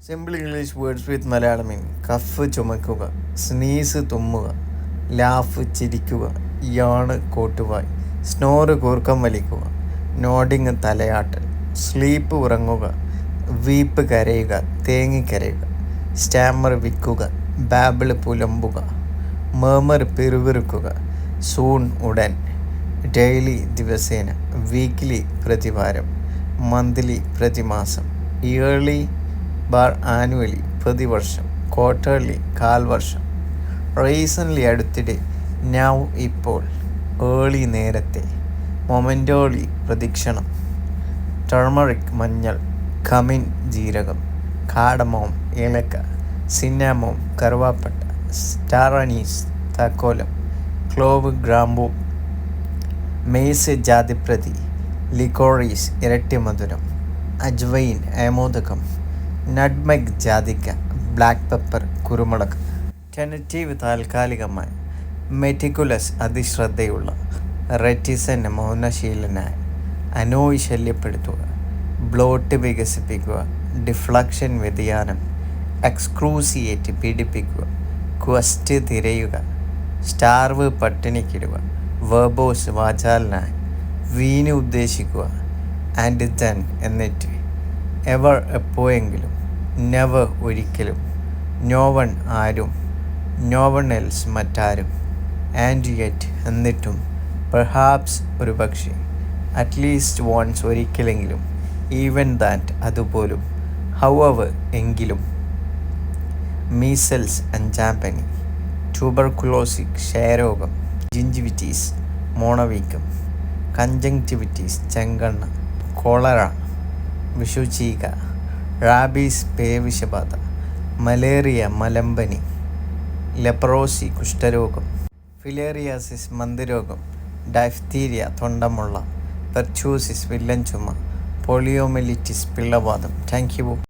Simple English words with Malayalam mean. Cough ചുമക്കുക, sneeze തുമ്മുക, laugh ചിരിക്കുക, യാണ് കോട്ടുവായി, സ്നോറ് കൂർക്കം വലിക്കുക, നോഡിങ് തലയാട്ടൽ, സ്ലീപ്പ് ഉറങ്ങുക, വീപ്പ് കരയുക തേങ്ങിക്കരയുക, സ്റ്റാമർ വിൽക്കുക, ബാബിൾ പുലമ്പുക, മേമർ പിറുവിറുക്കുക, സൂൺ ഉടൻ, ഡെയിലി ദിവസേന, വീക്ക്ലി പ്രതിവാരം, മന്ത്ലി പ്രതിമാസം, ഇയർലി ആനുവലി പ്രതിവർഷം, ക്വാർട്ടർലി കാൽവർഷം, റീസൺലി അടുത്തിടെ, നൗ ഇപ്പോൾ, ഏർലി നേരത്തെ, മൊമെൻ്റോലി പ്രദക്ഷിണം, ടർമറിക് മഞ്ഞൾ, കമിൻ ജീരകം, കാഡമോം ഏലക്ക, സിന്നാമോം കറുവാപ്പട്ട, സ്റ്റാർ അനീസ് താക്കോലം, ക്ലോവ് ഗ്രാമ്പൂ, മെയ്സ് ജാതിപ്രതി, ലിക്കോറീസ് ഇരട്ടി മധുരം, അജ്വൈൻ ആമോദകം, നട്ട്മെഗ് ജാതിക്ക, ബ്ലാക്ക് പെപ്പർ കുരുമുളക്. ടെനറ്റീവ് താൽക്കാലികമായി, മെറ്റിക്കുലസ് അതിശ്രദ്ധയുള്ള, റെറ്റിസൻ മൗനശീലനായ, അനോയ് ശല്യപ്പെടുത്തുക, ബ്ലോട്ട് വികസിപ്പിക്കുക, ഡിഫ്ലക്ഷൻ വ്യതിയാനം, എക്സ്ക്രൂസിയേറ്റ് പീഡിപ്പിക്കുക, ക്വസ്റ്റ് തിരയുക, സ്റ്റാർവ് പട്ടിണിക്കിടുക, വേർബോസ് വാചാലനായ, വീന് ഉദ്ദേശിക്കുക, ആൻഡ് ദെൻ എന്നിട്ട്, എവർ എപ്പോഴെങ്കിലും, നെവർ ഒരിക്കലും, നോവൺ ആരും, നോവൺ എൽസ് മറ്റാരും, ആൻഡ് യെറ്റ് എന്നിട്ടും, പെർഹാപ്സ് ഒരു പക്ഷേ, അറ്റ്ലീസ്റ്റ് വൺസ് ഒരിക്കലെങ്കിലും, ഈവൻ ദാറ്റ് അതുപോലും, ഹൗവർ എങ്കിലും, മീസൽസ് അഞ്ചാം പനി, ട്യൂബർകുലോസിസ് ക്ഷയരോഗം, ജിഞ്ചിവിറ്റീസ് മോണവീക്കം, കഞ്ചങ്ക്റ്റിവിറ്റീസ് ചെങ്കണ്ണ, കോളറ വിഷുചീക, റാബീസ് പേവിഷബാധ, മലേറിയ മലമ്പനി, ലെപ്രോസി കുഷ്ഠരോഗം, ഫിലേറിയാസിസ് മന്ദരോഗം, ഡൈഫ്തീരിയ തൊണ്ടമുള്ള, പെർച്യൂസിസ് വില്ലൻ ചുമ, പോളിയോമെലിറ്റിസ് പിള്ളവാതം. Thank you.